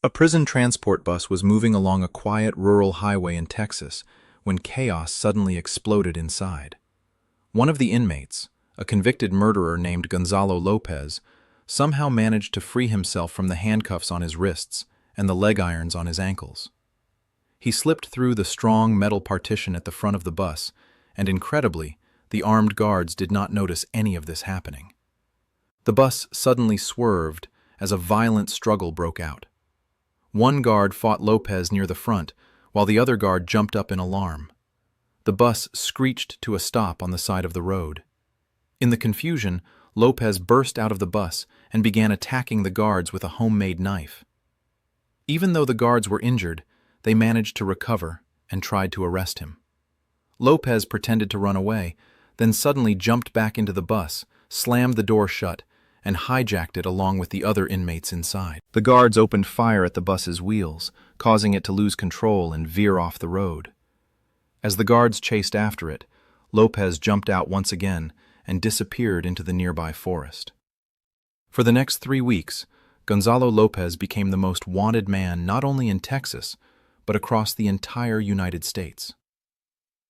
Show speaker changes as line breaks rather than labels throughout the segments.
A prison transport bus was moving along a quiet rural highway in Texas when chaos suddenly exploded inside. One of the inmates, a convicted murderer named Gonzalo Lopez, somehow managed to free himself from the handcuffs on his wrists and the leg irons on his ankles. He slipped through the strong metal partition at the front of the bus, and incredibly, the armed guards did not notice any of this happening. The bus suddenly swerved as a violent struggle broke out. One guard fought Lopez near the front, while the other guard jumped up in alarm. The bus screeched to a stop on the side of the road. In the confusion, Lopez burst out of the bus and began attacking the guards with a homemade knife. Even though the guards were injured, they managed to recover and tried to arrest him. Lopez pretended to run away, then suddenly jumped back into the bus, slammed the door shut, and hijacked it along with the other inmates inside. The guards opened fire at the bus's wheels, causing it to lose control and veer off the road. As the guards chased after it, Lopez jumped out once again and disappeared into the nearby forest. For the next 3 weeks, Gonzalo Lopez became the most wanted man not only in Texas, but across the entire United States.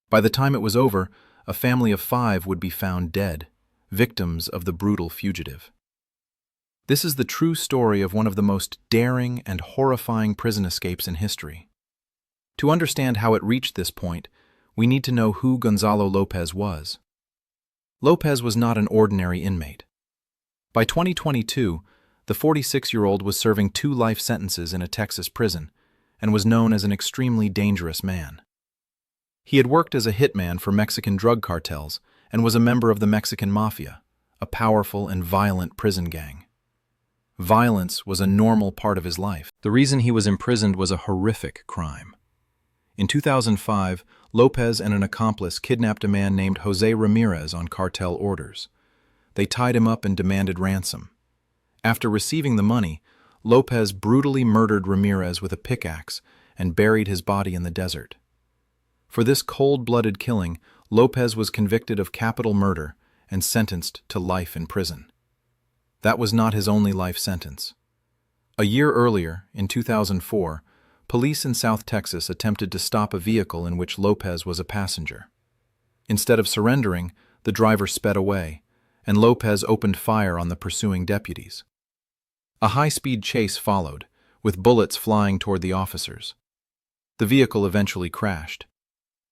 By the time it was over, a family of 5 would be found dead, victims of the brutal fugitive. This is the true story of one of the most daring and horrifying prison escapes in history. To understand how it reached this point, we need to know who Gonzalo Lopez was. Lopez was not an ordinary inmate. By 2022, the 46-year-old was serving 2 life sentences in a Texas prison and was known as an extremely dangerous man. He had worked as a hitman for Mexican drug cartels and was a member of the Mexican Mafia, a powerful and violent prison gang. Violence was a normal part of his life. The reason he was imprisoned was a horrific crime. In 2005, Lopez and an accomplice kidnapped a man named Jose Ramirez on cartel orders. They tied him up and demanded ransom. After receiving the money, Lopez brutally murdered Ramirez with a pickaxe and buried his body in the desert. For this cold-blooded killing, Lopez was convicted of capital murder and sentenced to life in prison. That was not his only life sentence. A year earlier, in 2004, police in South Texas attempted to stop a vehicle in which Lopez was a passenger. Instead of surrendering, the driver sped away, and Lopez opened fire on the pursuing deputies. A high-speed chase followed, with bullets flying toward the officers. The vehicle eventually crashed.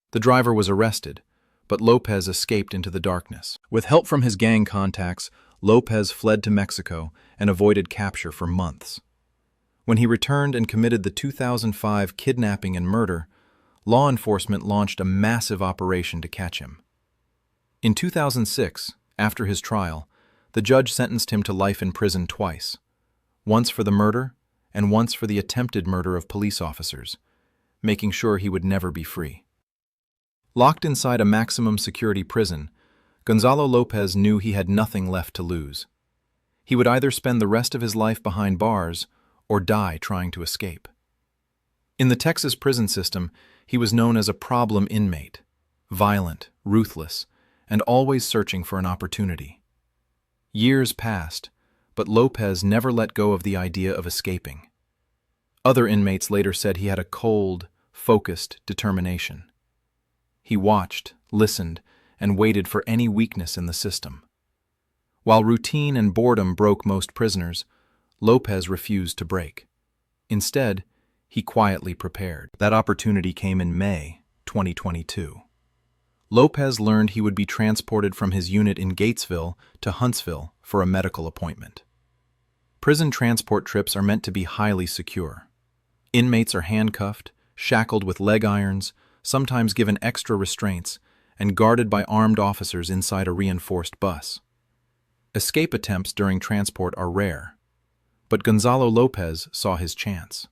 The driver was arrested, but Lopez escaped into the darkness. With help from his gang contacts, Lopez fled to Mexico and avoided capture for months. When he returned and committed the 2005 kidnapping and murder, law enforcement launched a massive operation to catch him. In 2006, after his trial, the judge sentenced him to life in prison twice, once for the murder and once for the attempted murder of police officers, making sure he would never be free. Locked inside a maximum security prison, Gonzalo Lopez knew he had nothing left to lose. He would either spend the rest of his life behind bars or die trying to escape. In the Texas prison system, he was known as a problem inmate, violent, ruthless, and always searching for an opportunity. Years passed, but Lopez never let go of the idea of escaping. Other inmates later said he had a cold, focused determination. He watched, listened, and waited for any weakness in the system. While routine and boredom broke most prisoners, Lopez refused to break. Instead, he quietly prepared. That opportunity came in May 2022. Lopez learned he would be transported from his unit in Gatesville to Huntsville for a medical appointment. Prison transport trips are meant to be highly secure. Inmates are handcuffed, shackled with leg irons, sometimes given extra restraints, and guarded by armed officers inside a reinforced bus. Escape attempts during transport are rare, but Gonzalo Lopez saw his chance.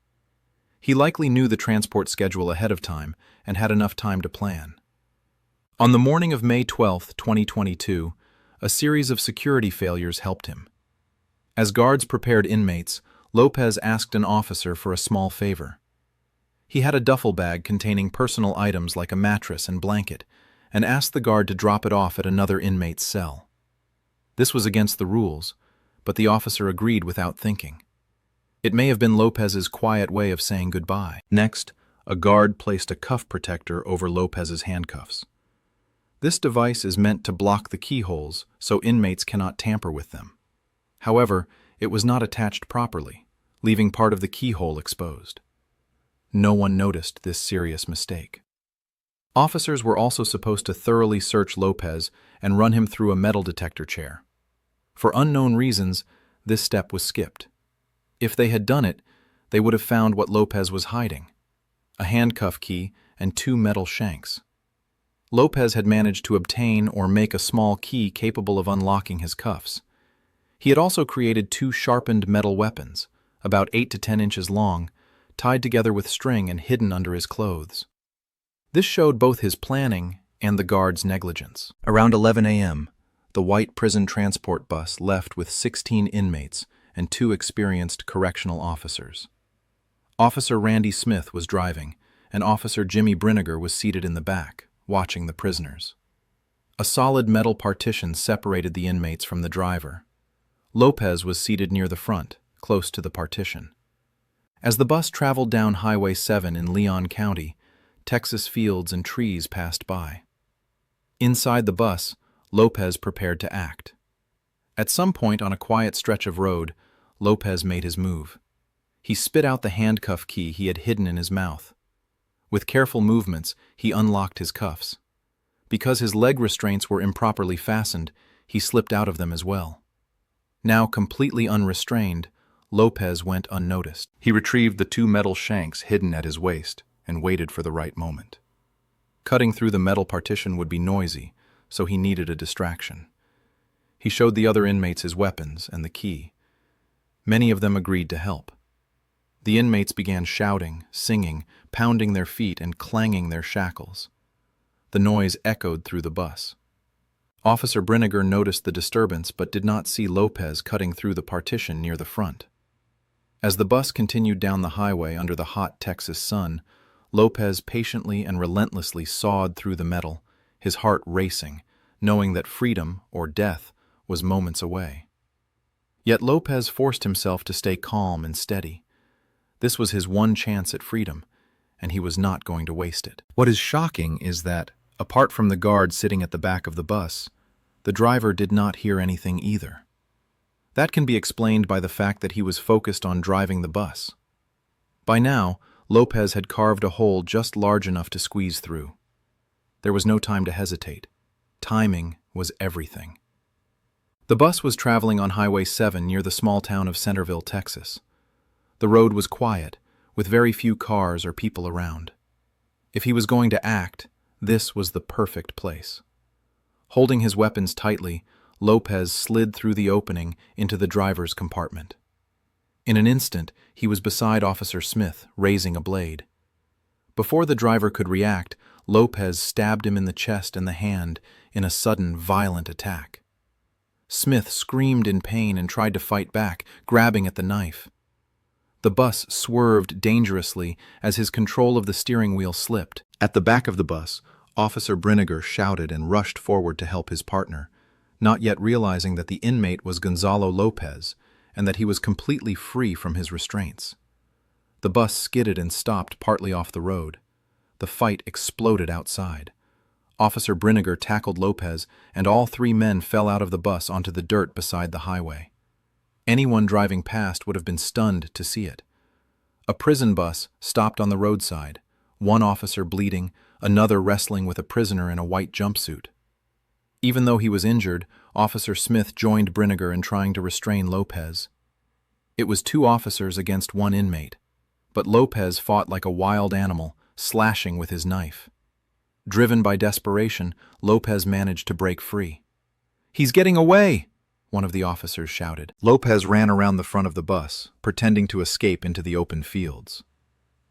He likely knew the transport schedule ahead of time and had enough time to plan. On the morning of May 12, 2022, a series of security failures helped him. As guards prepared inmates, Lopez asked an officer for a small favor. He had a duffel bag containing personal items like a mattress and blanket, and asked the guard to drop it off at another inmate's cell. This was against the rules, but the officer agreed without thinking. It may have been Lopez's quiet way of saying goodbye. Next, a guard placed a cuff protector over Lopez's handcuffs. This device is meant to block the keyholes so inmates cannot tamper with them. However, it was not attached properly, leaving part of the keyhole exposed. No one noticed this serious mistake. Officers were also supposed to thoroughly search Lopez and run him through a metal detector chair. For unknown reasons, this step was skipped. If they had done it, they would have found what Lopez was hiding: a handcuff key and 2 metal shanks. Lopez had managed to obtain or make a small key capable of unlocking his cuffs. He had also created 2 sharpened metal weapons, about 8 to 10 inches long, tied together with string and hidden under his clothes. This showed both his planning and the guard's negligence. Around 11 a.m., the white prison transport bus left with 16 inmates and 2 experienced correctional officers. Officer Randy Smith was driving, and Officer Jimmy Briniger was seated in the back, watching the prisoners. A solid metal partition separated the inmates from the driver. Lopez was seated near the front, close to the partition. As the bus traveled down Highway 7 in Leon County, Texas fields and trees passed by. Inside the bus, Lopez prepared to act. At some point on a quiet stretch of road, Lopez made his move. He spit out the handcuff key he had hidden in his mouth. With careful movements, he unlocked his cuffs. Because his leg restraints were improperly fastened, he slipped out of them as well. Now completely unrestrained, Lopez went unnoticed. He retrieved the 2 metal shanks hidden at his waist and waited for the right moment. Cutting through the metal partition would be noisy, so he needed a distraction. He showed the other inmates his weapons and the key. Many of them agreed to help. The inmates began shouting, singing, pounding their feet, and clanging their shackles. The noise echoed through the bus. Officer Briniger noticed the disturbance but did not see Lopez cutting through the partition near the front. As the bus continued down the highway under the hot Texas sun, Lopez patiently and relentlessly sawed through the metal, his heart racing, knowing that freedom, or death, was moments away. Yet Lopez forced himself to stay calm and steady. This was his one chance at freedom, and he was not going to waste it. What is shocking is that, apart from the guard sitting at the back of the bus, the driver did not hear anything either. That can be explained by the fact that he was focused on driving the bus. By now, Lopez had carved a hole just large enough to squeeze through. There was no time to hesitate. Timing was everything. The bus was traveling on Highway 7 near the small town of Centerville, Texas. The road was quiet, with very few cars or people around. If he was going to act, this was the perfect place. Holding his weapons tightly, Lopez slid through the opening into the driver's compartment. In an instant, he was beside Officer Smith, raising a blade. Before the driver could react, Lopez stabbed him in the chest and the hand in a sudden, violent attack. Smith screamed in pain and tried to fight back, grabbing at the knife. The bus swerved dangerously as his control of the steering wheel slipped. At the back of the bus, Officer Briniger shouted and rushed forward to help his partner, not yet realizing that the inmate was Gonzalo Lopez and that he was completely free from his restraints. The bus skidded and stopped partly off the road. The fight exploded outside. Officer Briniger tackled Lopez, and all 3 men fell out of the bus onto the dirt beside the highway. Anyone driving past would have been stunned to see it. A prison bus stopped on the roadside, one officer bleeding, another wrestling with a prisoner in a white jumpsuit. Even though he was injured, Officer Smith joined Briniger in trying to restrain Lopez. It was 2 officers against 1 inmate, but Lopez fought like a wild animal, slashing with his knife. Driven by desperation, Lopez managed to break free. "He's getting away!" one of the officers shouted. Lopez ran around the front of the bus, pretending to escape into the open fields.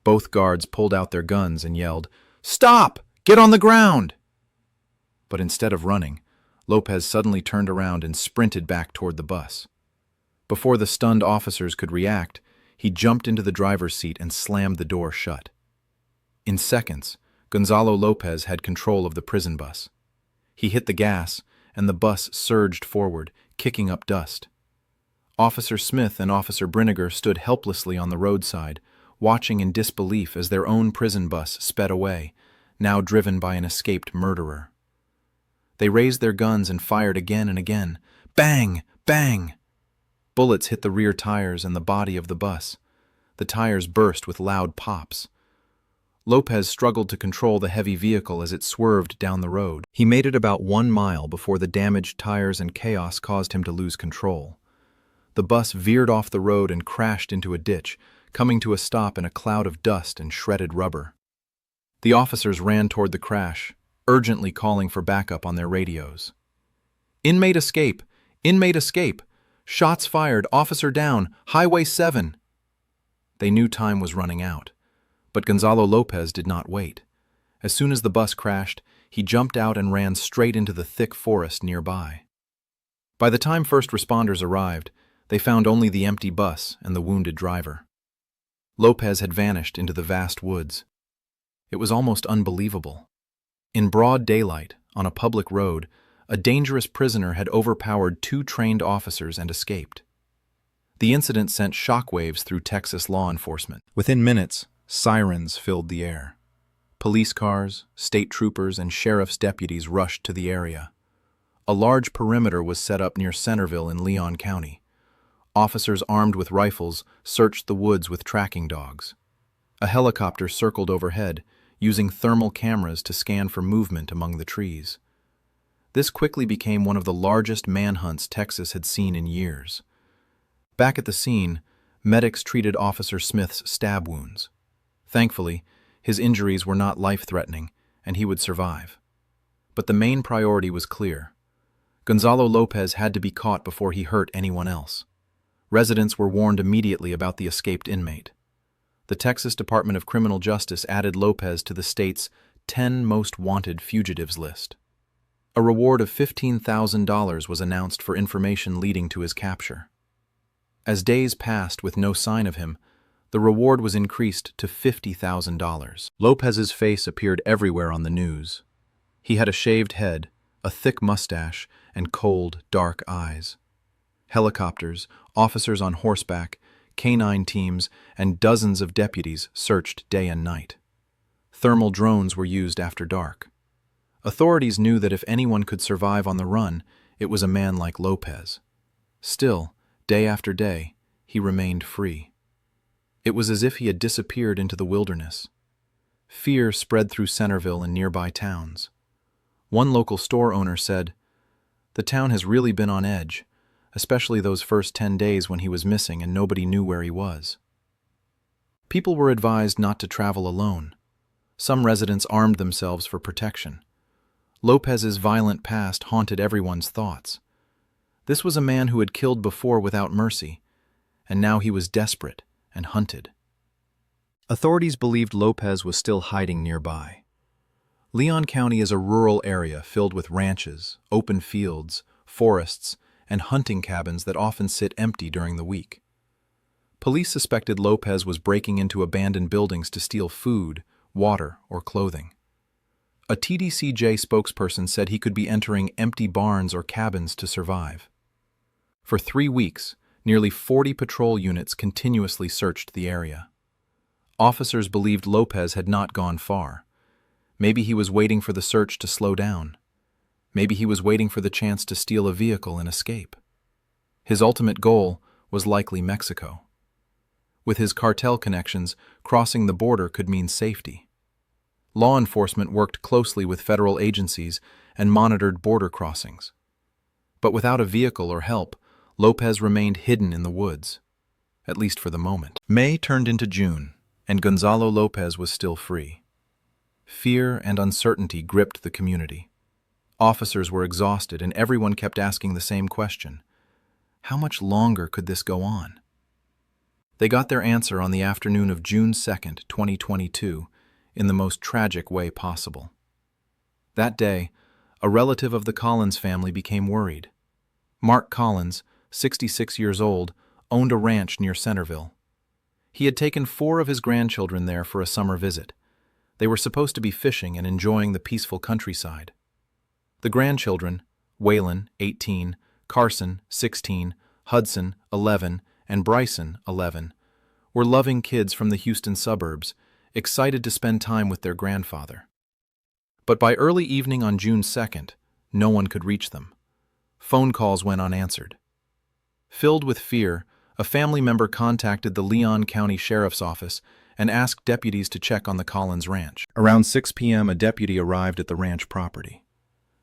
Both guards pulled out their guns and yelled, "Stop! Get on the ground!" But instead of running, Lopez suddenly turned around and sprinted back toward the bus. Before the stunned officers could react, he jumped into the driver's seat and slammed the door shut. In seconds, Gonzalo Lopez had control of the prison bus. He hit the gas, and the bus surged forward, kicking up dust. Officer Smith and Officer Brinegar stood helplessly on the roadside, watching in disbelief as their own prison bus sped away, now driven by an escaped murderer. They raised their guns and fired again and again. Bang! Bang! Bullets hit the rear tires and the body of the bus. The tires burst with loud pops. Lopez struggled to control the heavy vehicle as it swerved down the road. He made it about 1 mile before the damaged tires and chaos caused him to lose control. The bus veered off the road and crashed into a ditch, coming to a stop in a cloud of dust and shredded rubber. The officers ran toward the crash, urgently calling for backup on their radios. "Inmate escape! Inmate escape! Shots fired! Officer down! Highway 7!" They knew time was running out, but Gonzalo Lopez did not wait. As soon as the bus crashed, he jumped out and ran straight into the thick forest nearby. By the time first responders arrived, they found only the empty bus and the wounded driver. Lopez had vanished into the vast woods. It was almost unbelievable. In broad daylight, on a public road, a dangerous prisoner had overpowered 2 trained officers and escaped. The incident sent shockwaves through Texas law enforcement. Within minutes, sirens filled the air. Police cars, state troopers, and sheriff's deputies rushed to the area. A large perimeter was set up near Centerville in Leon County. Officers armed with rifles searched the woods with tracking dogs. A helicopter circled overhead, using thermal cameras to scan for movement among the trees. This quickly became one of the largest manhunts Texas had seen in years. Back at the scene, medics treated Officer Smith's stab wounds. Thankfully, his injuries were not life-threatening, and he would survive. But the main priority was clear. Gonzalo Lopez had to be caught before he hurt anyone else. Residents were warned immediately about the escaped inmate. The Texas Department of Criminal Justice added Lopez to the state's 10 most wanted fugitives list. A reward of $15,000 was announced for information leading to his capture. As days passed with no sign of him, the reward was increased to $50,000. Lopez's face appeared everywhere on the news. He had a shaved head, a thick mustache, and cold, dark eyes. Helicopters, officers on horseback, canine teams, and dozens of deputies searched day and night. Thermal drones were used after dark. Authorities knew that if anyone could survive on the run, it was a man like Lopez. Still, day after day, he remained free. It was as if he had disappeared into the wilderness. Fear spread through Centerville and nearby towns. One local store owner said, "The town has really been on edge, especially those first 10 days when he was missing and nobody knew where he was." People were advised not to travel alone. Some residents armed themselves for protection. Lopez's violent past haunted everyone's thoughts. This was a man who had killed before without mercy, and now he was desperate and hunted. Authorities believed Lopez was still hiding nearby. Leon County is a rural area filled with ranches, open fields, forests, and hunting cabins that often sit empty during the week. Police suspected Lopez was breaking into abandoned buildings to steal food, water, or clothing. A TDCJ spokesperson said he could be entering empty barns or cabins to survive. For 3 weeks, nearly 40 patrol units continuously searched the area. Officers believed Lopez had not gone far. Maybe he was waiting for the search to slow down. Maybe he was waiting for the chance to steal a vehicle and escape. His ultimate goal was likely Mexico. With his cartel connections, crossing the border could mean safety. Law enforcement worked closely with federal agencies and monitored border crossings. But without a vehicle or help, Lopez remained hidden in the woods, at least for the moment. May turned into June, and Gonzalo Lopez was still free. Fear and uncertainty gripped the community. Officers were exhausted, and everyone kept asking the same question: how much longer could this go on? They got their answer on the afternoon of June 2nd, 2022, in the most tragic way possible. That day, a relative of the Collins family became worried. Mark Collins, 66 years old, owned a ranch near Centerville. He had taken 4 of his grandchildren there for a summer visit. They were supposed to be fishing and enjoying the peaceful countryside. The grandchildren, Waylon, 18, Carson, 16, Hudson, 11, and Bryson, 11, were loving kids from the Houston suburbs, excited to spend time with their grandfather. But by early evening on June 2nd, no one could reach them. Phone calls went unanswered. Filled with fear, a family member contacted the Leon County Sheriff's Office and asked deputies to check on the Collins Ranch. Around 6 p.m., a deputy arrived at the ranch property.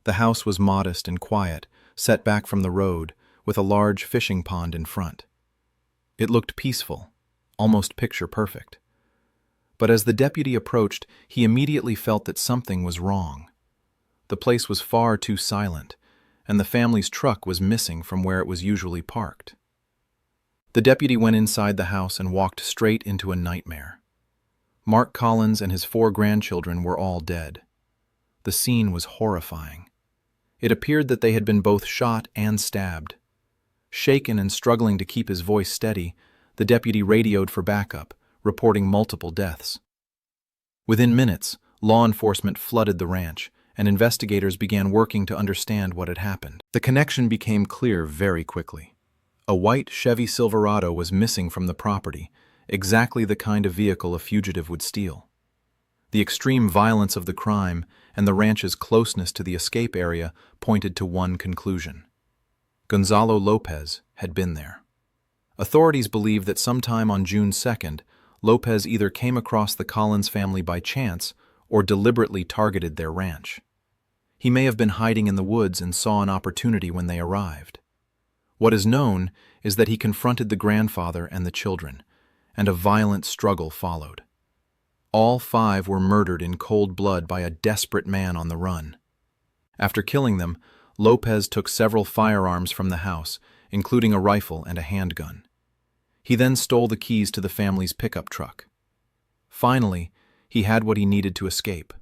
The house was modest and quiet, set back from the road, with a large fishing pond in front. It looked peaceful, almost picture-perfect. But as the deputy approached, he immediately felt that something was wrong. The place was far too silent, and the family's truck was missing from where it was usually parked. The deputy went inside the house and walked straight into a nightmare. Mark Collins and his 4 grandchildren were all dead. The scene was horrifying. It appeared that they had been both shot and stabbed. Shaken and struggling to keep his voice steady, the deputy radioed for backup, reporting multiple deaths. Within minutes, law enforcement flooded the ranch, and investigators began working to understand what had happened. The connection became clear very quickly. A white Chevy Silverado was missing from the property, exactly the kind of vehicle a fugitive would steal. The extreme violence of the crime and the ranch's closeness to the escape area pointed to one conclusion. Gonzalo Lopez had been there. Authorities believe that sometime on June 2nd, Lopez either came across the Collins family by chance or deliberately targeted their ranch. He may have been hiding in the woods and saw an opportunity when they arrived. What is known is that he confronted the grandfather and the children, and a violent struggle followed. All 5 were murdered in cold blood by a desperate man on the run. After killing them, Lopez took several firearms from the house, including a rifle and a handgun. He then stole the keys to the family's pickup truck. Finally, he had what he needed to escape: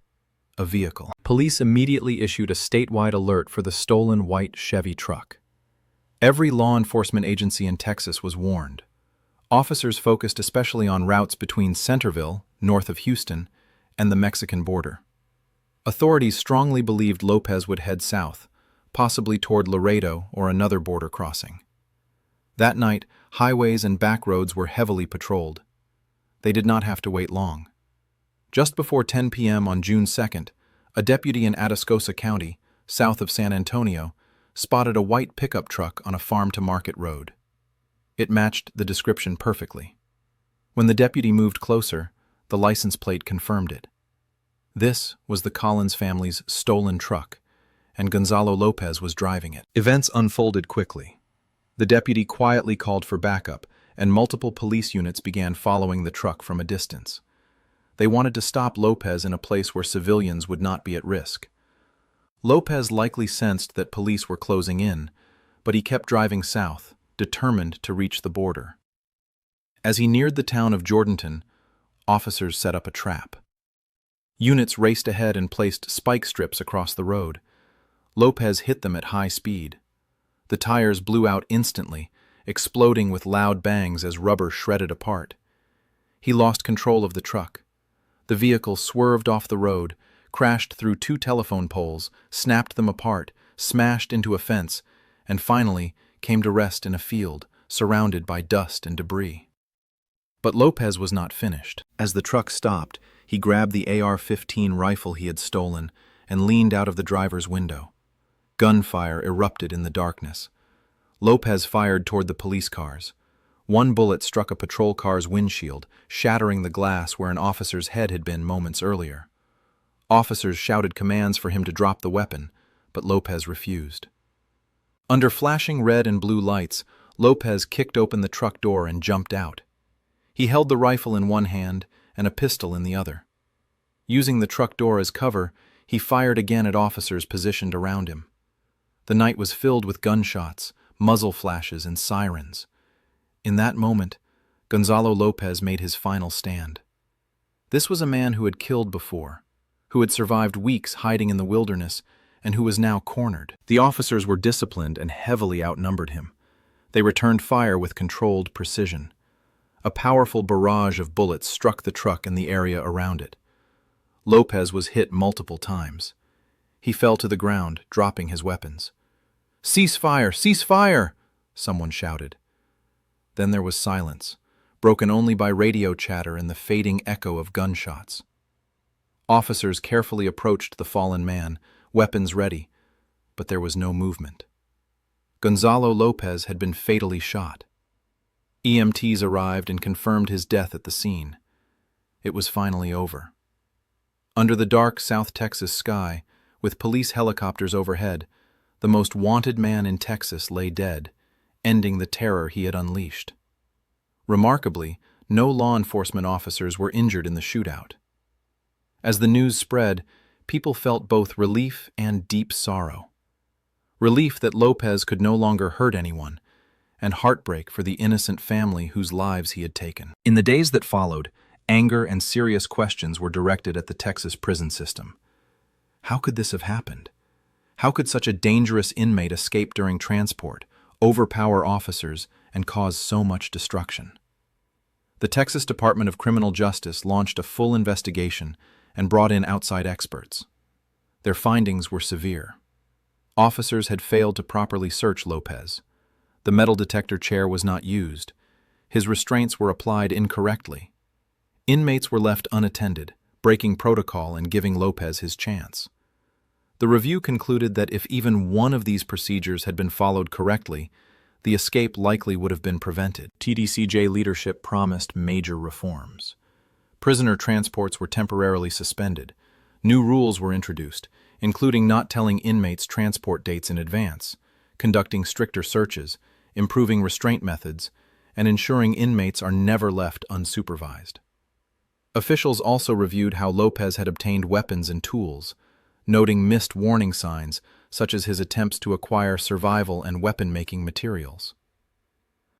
a vehicle. Police immediately issued a statewide alert for the stolen white Chevy truck. Every law enforcement agency in Texas was warned. Officers focused especially on routes between Centerville, north of Houston, and the Mexican border. Authorities strongly believed Lopez would head south, possibly toward Laredo or another border crossing. That night, highways and back roads were heavily patrolled. They did not have to wait long. Just before 10 p.m. on June 2nd, a deputy in Atascosa County, south of San Antonio, spotted a white pickup truck on a farm-to-market road. It matched the description perfectly. When the deputy moved closer, the license plate confirmed it. This was the Collins family's stolen truck, and Gonzalo Lopez was driving it. Events unfolded quickly. The deputy quietly called for backup, and multiple police units began following the truck from a distance. They wanted to stop Lopez in a place where civilians would not be at risk. Lopez likely sensed that police were closing in, but he kept driving south, determined to reach the border. As he neared the town of Jourdanton, officers set up a trap. Units raced ahead and placed spike strips across the road. Lopez hit them at high speed. The tires blew out instantly, exploding with loud bangs as rubber shredded apart. He lost control of the truck. The vehicle swerved off the road, crashed through 2 telephone poles, snapped them apart, smashed into a fence, and finally came to rest in a field, surrounded by dust and debris. But Lopez was not finished. As the truck stopped, he grabbed the AR-15 rifle he had stolen and leaned out of the driver's window. Gunfire erupted in the darkness. Lopez fired toward the police cars. One bullet struck a patrol car's windshield, shattering the glass where an officer's head had been moments earlier. Officers shouted commands for him to drop the weapon, but Lopez refused. Under flashing red and blue lights, Lopez kicked open the truck door and jumped out. He held the rifle in one hand and a pistol in the other. Using the truck door as cover, he fired again at officers positioned around him. The night was filled with gunshots, muzzle flashes, and sirens. In that moment, Gonzalo Lopez made his final stand. This was a man who had killed before, who had survived weeks hiding in the wilderness, and who was now cornered. The officers were disciplined and heavily outnumbered him. They returned fire with controlled precision. A powerful barrage of bullets struck the truck and the area around it. Lopez was hit multiple times. He fell to the ground, dropping his weapons. "Cease fire! Cease fire!" someone shouted. Then there was silence, broken only by radio chatter and the fading echo of gunshots. Officers carefully approached the fallen man, weapons ready, but there was no movement. Gonzalo Lopez had been fatally shot. EMTs arrived and confirmed his death at the scene. It was finally over. Under the dark South Texas sky, with police helicopters overhead, the most wanted man in Texas lay dead, ending the terror he had unleashed. Remarkably, no law enforcement officers were injured in the shootout. As the news spread, people felt both relief and deep sorrow. Relief that Lopez could no longer hurt anyone, and heartbreak for the innocent family whose lives he had taken. In the days that followed, anger and serious questions were directed at the Texas prison system. How could this have happened? How could such a dangerous inmate escape during transport, overpower officers, and cause so much destruction? The Texas Department of Criminal Justice launched a full investigation and brought in outside experts. Their findings were severe. Officers had failed to properly search Lopez. The metal detector chair was not used. His restraints were applied incorrectly. Inmates were left unattended, breaking protocol and giving Lopez his chance. The review concluded that if even one of these procedures had been followed correctly, the escape likely would have been prevented. TDCJ leadership promised major reforms. Prisoner transports were temporarily suspended. New rules were introduced, including not telling inmates transport dates in advance, conducting stricter searches, improving restraint methods, and ensuring inmates are never left unsupervised. Officials also reviewed how Lopez had obtained weapons and tools, noting missed warning signs such as his attempts to acquire survival and weapon-making materials.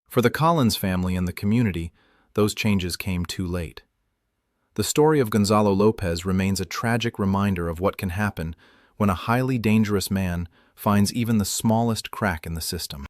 For the Collins family and the community, those changes came too late. The story of Gonzalo Lopez remains a tragic reminder of what can happen when a highly dangerous man finds even the smallest crack in the system.